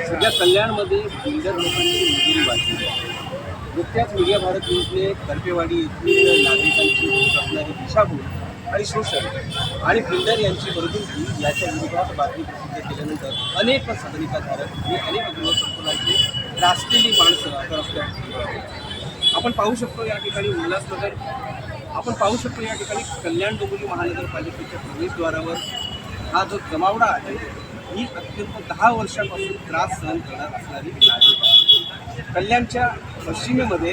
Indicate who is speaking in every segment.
Speaker 1: सध्या कल्याणमध्ये बिल्डर लोकांची मजुरी वाढली आहे. नुकत्याच मीडिया भारत न्यूजने कर्पेवाडी येथील नागरिकांची होत असणारी दिशाभूल आणि शोषण आणि बिल्डर यांची वर्गणुकी याच्या विरोधात बातमी प्रसिद्ध केल्यानंतर अनेक सदनिकाधारक आणि अनेक गृहसंकुलांची त्रासलेली माणसं आता रस्त्यावर आपण पाहू शकतो. या ठिकाणी उल्हासनगर या ठिकाणी कल्याण डोंबिवली महानगरपालिकेच्या प्रवेशद्वारावर हा जो जमावडा आहे ही अत्यंत 10 वर्षांपासून त्रास सहन करत असणारी नागरिक आहे. कल्याणच्या पश्चिमेमध्ये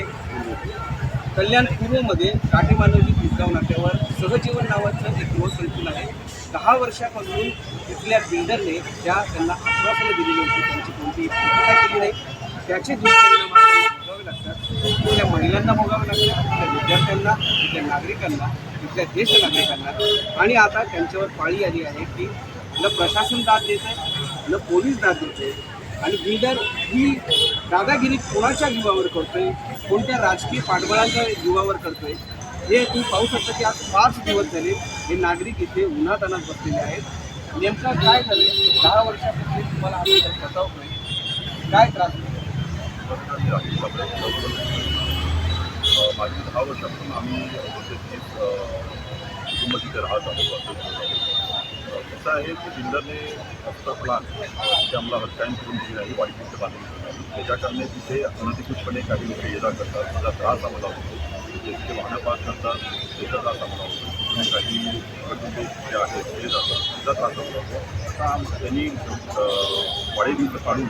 Speaker 1: कल्याण पूर्वमध्ये काठीमानवली तिसगाव नाक्यावर सहजीवन नावाचं एक गृहसंकुल आहे. 10 वर्षापासून इथल्या बिल्डरने त्यांना आश्वासनं दिलेली होती, त्यांची कोणतीही पूर्तता केली नाही. त्याचे दुष्परिणाम भोगावे लागतात. इथल्या महिलांना भोगावे लागतात, इथल्या विद्यार्थ्यांना, इथल्या नागरिकांना, इथल्या ज्येष्ठ नागरिकांना. आणि आता त्यांच्यावर पाळी आली आहे की न प्रशासन दाद देत आहे, न पोलीस दाद देते. आणि बिल्डर ही दादागिरी कोणाच्या जीवावर करतोय, कोणत्या राजकीय पाठबळाच्या जीवावर करतोय हे तुम्ही पाहू शकता की आज 5 दिवस झाले हे नागरिक इथे उन्हातान्हात बसलेले आहेत. नेमकं काय झालं? 10 वर्षापासून तुम्हाला हा बचाव होईल, काय त्रास होतो?
Speaker 2: मागील 10 वर्षापासून आम्ही कुटुंब तिथे राहत आहोत. कसं आहे की बिल्डरने असं प्लान ते आम्हाला हक्कायन करून दिली नाही, वाढीचे बांधून नाही. त्याच्या कारणे तिथे अनधिकृतपणे काही लोक ये जा करतात, त्याचा त्रास आम्हाला होतो. तिथे वाहनं पास करतात, त्याचा त्रास आम्हाला होतो. काही कुटुंबे जे आहेत ते जातात, त्याचा त्रास आम्हाला होतो. आता त्यांनी वाढी भिंत काढून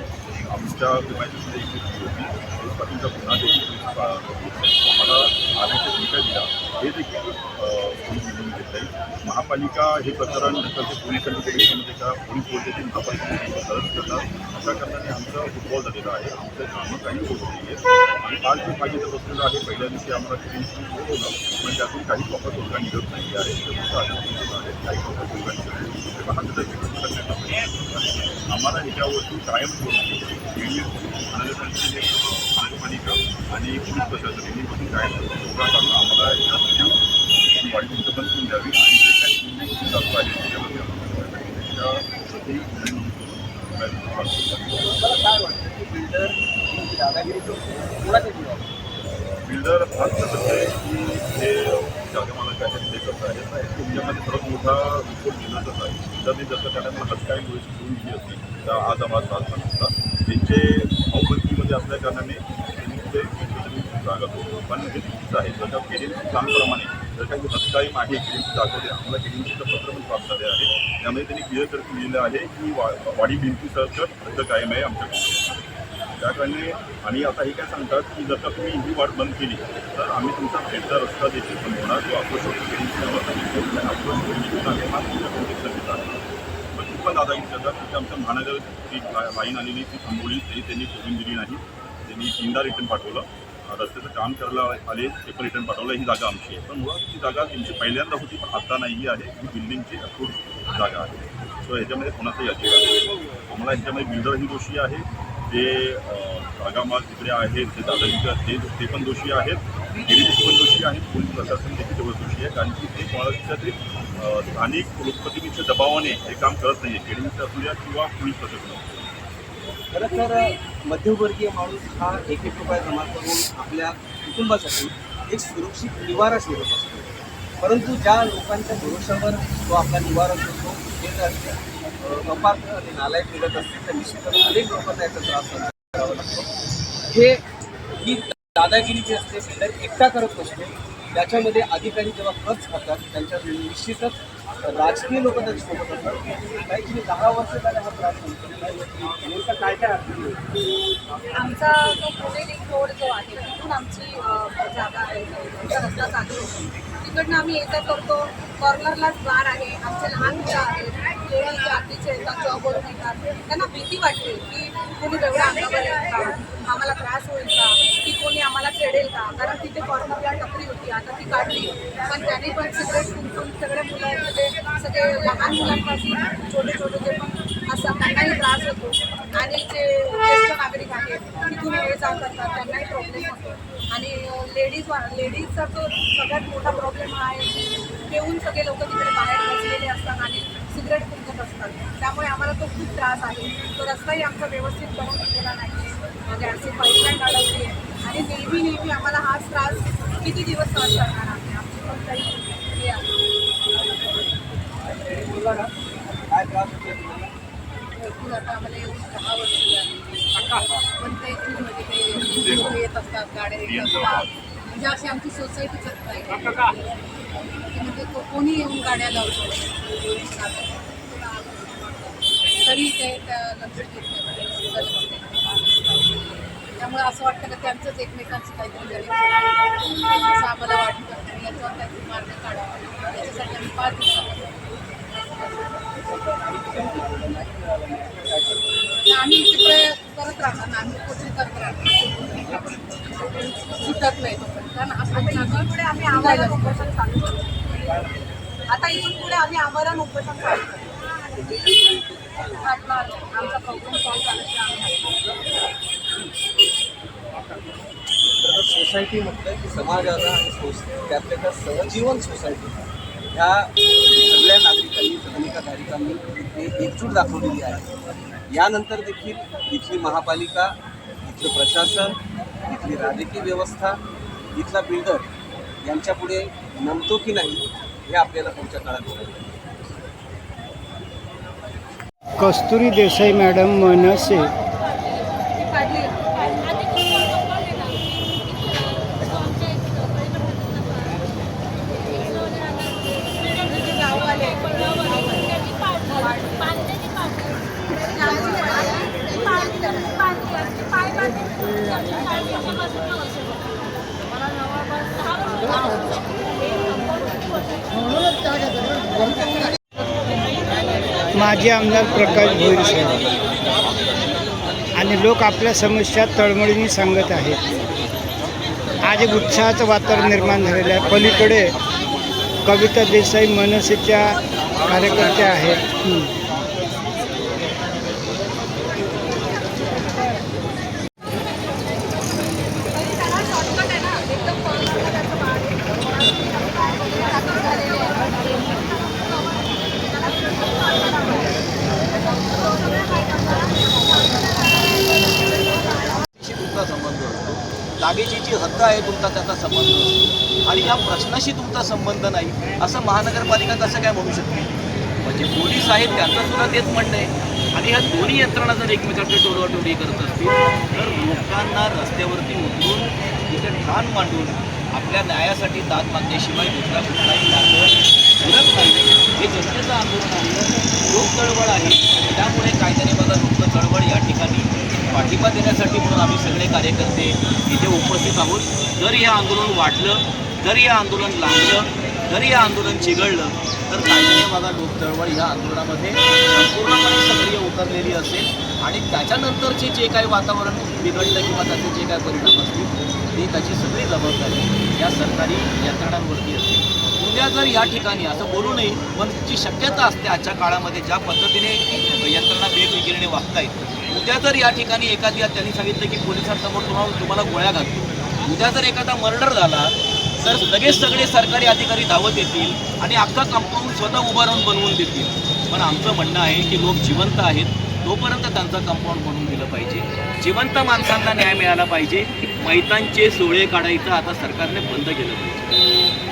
Speaker 2: आमच्या विमानाची एक होती त्यापासूनचा गुन्हा देखील आम्हाला आल्याच्या भूमिका दिल्या. हे देखील निवडून घेत आहे. महापालिका हे प्रकरण नंतर पोलिसांनी त्यामध्ये का पोलीस बोलते की महापालिकेने सरस करतात. अशा कारणाने आमचं फुटबॉल झालेलं आहे. आमचं कामं काही होत नाही आहेत. आणि आज जे पाहिजे तर बसलेलं आहे. पहिल्या दिवशी आम्हाला क्लिनिकली बोलवलं पण त्यातून काही प्रॉपर तोडगा निघत नाही आहे. काही प्रॉपर तोडगा निघत नाही. आम्हाला ह्याच्यावरती कायम महानगरपालिका आणि पोलीस प्रशासन यांनीपासून कायम तोडगा काढून आम्हाला यासाठी वाढी भिंत बंद करून द्यावी आणि जे काही चालू आहे त्याच्यामध्ये बिल्डर हाच कसं आहे की हे जागा मालक आहेत ते कसं आहे तुमच्यामध्ये सर्वात मोठा रिपोर्ट बिल्डरच आहे. बिल्डरने जसं त्याला मला काही गोष्टी सोडून दिली असती तर आज आम्हाला त्रास झाला नसता. त्यांचे अवबंदीमध्ये असल्या कारणाने त्यांनी ते जागा होतो. पण हे चुकीचं आहे. जर का केडीएमसी प्लॅनप्रमाणे जर काही हक्काईम आहे केडीएमसी जागोदे आम्हाला केडीएमसीचं पत्र पण प्राप्त झाले आहे. त्यामध्ये त्यांनी क्लिअर कट लिहिलेलं आहे की वाढी भिंतीसह हक्क कायम आहे आमच्याकडे. त्या कारणे आणि आता हे काय सांगतात की जर का तुम्ही ही वाट बंद केली तर आम्ही तुमचा भेटचा रस्ता देखील बंद होणार. जो अप्रोच पण ती पण दादागिरी करतात की आमच्या महानगर ती लाईन आलेली ती थांबवली तरी त्यांनी सोडून दिली नाही. त्यांनी 3दा रिटर्न पाठवलं. रस्त्याचं काम करायला आले ते पण रिटर्न पाठवलं. ही जागा आमची आहे पण मुळात ती जागा त्यांची पहिल्यांदा होती पण आता नाही आहे. ही बिल्डिंगची अप्रूव्ड जागा आहे. सो ह्याच्यामध्ये कोणाचाही अधिकार नाही. आम्हाला ह्याच्यामध्ये बिल्डरही दोषी आहे, जे जागा माल तिकडे आहेत ते दादागिरी ते पण दोषी आहेत, केडीएमसी पण दोषी आहेत, पोलीस प्रशासन देखील तेवढं दोषी आहे. कारण की ते कोणाच्या तरी स्थानिक लोकप्रतिनिधीच्या दबावाने हे काम करत नाही आहे. केडीएमसी असू द्या किंवा पोलीस प्रशासन.
Speaker 1: खरं तर मध्यमवर्गीय माणूस हा 1-1 रुपया जमा करून आपल्या कुटुंबासाठी एक सुरक्षित निवारा शोधत असतो. परंतु ज्या लोकांच्या भरोशावर तो आपला निवारा शोधतो ते जर अपार्थ आणि नालायक मिळत असतील तर निश्चितच अनेक लोकांना याचा त्रास करावा लागतो. ही दादागिरी जी असते बिल्डर एकटा करत नसते. त्याच्यामध्ये अधिकारी जेव्हा खर्च करतात त्यांच्या निश्चितच राजकीय लोक त्याच्यासोबत असतात. काही 10 वर्ष झाले हा त्रास नेमका काय काय
Speaker 3: आमचा जो पुणे लिंक रोड जो आहे तिथून आमची जागा आहे, आमचा रस्ता चालू होतो. तिकडनं आम्ही येता करतो. कॉर्नरलाच बार आहे. आमचे लहान मुलं आहेत, लेडीज जातीचे येतात, जॉबवरून येतात. त्यांना भीती वाटते की कोणी एवढ्या अंगावर येईल का, आम्हाला त्रास होईल का, की कोणी आम्हाला चेडेल का. कारण तिथे कॉर्नरला टपरी होती, आता ती काढली. पण त्याने पण सिगरेट कुंकून सगळे मुलांमध्ये सगळे लहान मुलांपासून छोटे छोटे जे पण असं त्यांनाही त्रास होतो. आणि जे ज्येष्ठ नागरिक आहेत तिथून ये जा करतात त्यांनाही प्रॉब्लेम होतो. आणि लेडीजचा तो सगळ्यात मोठा प्रॉब्लेम हा आहे की पेऊन सगळे लोक तिकडे बाहेर बसलेले असतात आणि सिगरेट फुंकत असतात. त्यामुळे आम्हाला तो खूप त्रास आहे. तो रस्ताही आमचा व्यवस्थित बनवून दिलेला नाही आहे. गॅसची पाईपलाईन अडवली आहे आणि नेहमी आम्हाला हाच त्रास किती दिवस सहन करणार आहे. आमची पण काही हे आहे.
Speaker 1: काय त्रास होतो तुम्हाला?
Speaker 3: भरपूर आता आम्हाला येऊन 10 वर्ष झाली. पण ते म्हणजे ते लोकं येत असतात, गाड्या येत असतात. म्हणजे अशी आमची सोसायटीच आहे. म्हणजे कोणी येऊन गाड्या लावतो तरी ते लक्ष देत नाही. त्यामुळे असं वाटतं की त्यांचंच एकमेकांचं काहीतरी असं आम्हाला वाटतं आणि याच्यावर काहीतरी मार्ग काढावा. त्याच्यासाठी आम्ही 5 दिवसामध्ये आम्ही तिकडे करत राहणार ना. आम्ही कोचिंग करत राहणार, सुटत नाही तोपर्यंत. कारण आपण इथून पुढे आम्ही आमरण उपोषण चालू करू. आता इथून पुढे आम्ही आमरण उपोषण चालू करू. आमचा प्रॉब्लेम सॉल्व्ह झाल्याशिवाय
Speaker 1: तर सोसायटी म्हटलं की समाजाला आणि त्यातल्या त्या सहजीवन सोसायटी ह्या सगळ्या नागरिकांनी भूमिकाधारकांनी इथे एकजूट दाखवलेली आहे. यानंतर देखील इथली महापालिका, इथलं प्रशासन, इथली राजकीय व्यवस्था, इथला बिल्डर यांच्यापुढे नमतो की नाही हे आपल्याला पुढच्या काळात दिसेल.
Speaker 4: कस्तुरी देसाई मॅडम मनसे
Speaker 3: काढली.
Speaker 4: माजी आमदार प्रकाश भोईर साहेब आणि लोक आपल्या समस्या तळमळीने सांगत आहेत. आज एक उत्साहाचं वातावरण निर्माण झालेलं आहे. पलीकडे कविता देसाई मनसेच्या कार्यकर्त्या आहेत.
Speaker 1: तुमचा संबंध असतो, जागेची जी हद्द आहे तुमचा त्याचा संबंध असतो आणि या प्रश्नाशी तुमचा संबंध नाही असं महानगरपालिका कसं काय म्हणू शकते? म्हणजे पोलीस आहेत त्यांचं सुद्धा तेच म्हणणं आहे. आणि ह्या दोन्ही यंत्रणा जर एकमेकांकडे टोलवाटोली करत असतील तर लोकांना रस्त्यावरती उतरून तिथे ठाण मांडून आपल्या न्यायासाठी दाद मागण्याशिवाय दुसरा कुठलाही मार्ग उरत नाही. हे जनतेचं आंदोलन आहे, लोक चळवळ आहे. त्यामुळे कायद्याने बघा लोक चळवळ या ठिकाणी पाठिंबा देण्यासाठी म्हणून आम्ही सगळे कार्यकर्ते इथे उपस्थित आहोत. जर हे आंदोलन वाढलं, जर हे आंदोलन लागलं, जर हे आंदोलन चिघळलं तर कायद्याने बघा लोक चळवळ ह्या आंदोलनामध्ये संपूर्णपणे सक्रिय उतरलेली असेल आणि त्याच्यानंतरचे जे काही वातावरण बिघडलं किंवा त्याचे जे काही परिणाम असतील ती त्याची सगळी जबाबदारी या सरकारी यंत्रणांवरती असेल. उद्या जर या ठिकाणी असं बोलू नये पण जी शक्यता असते आजच्या काळामध्ये ज्या पद्धतीने यंत्रणा वेगवेगळीने वागतायत, उद्या जर या ठिकाणी एखाद्या त्यांनी सांगितलं की पोलिसांसमोर तुम्हाला गोळ्या घालतो, उद्या जर एखादा मर्डर झाला तर लगेच सगळे सरकारी अधिकारी धावत येतील आणि अख्खा कंपाऊंड स्वतः उभं राहून बनवून देतील. पण आमचं म्हणणं आहे की लोक जिवंत आहेत तोपर्यंत त्यांचं कंपाऊंड बनवून दिलं पाहिजे. जिवंत माणसांना न्याय मिळाला पाहिजे. मैतांचे सोळे काढायचं आता सरकारने बंद केलं पाहिजे.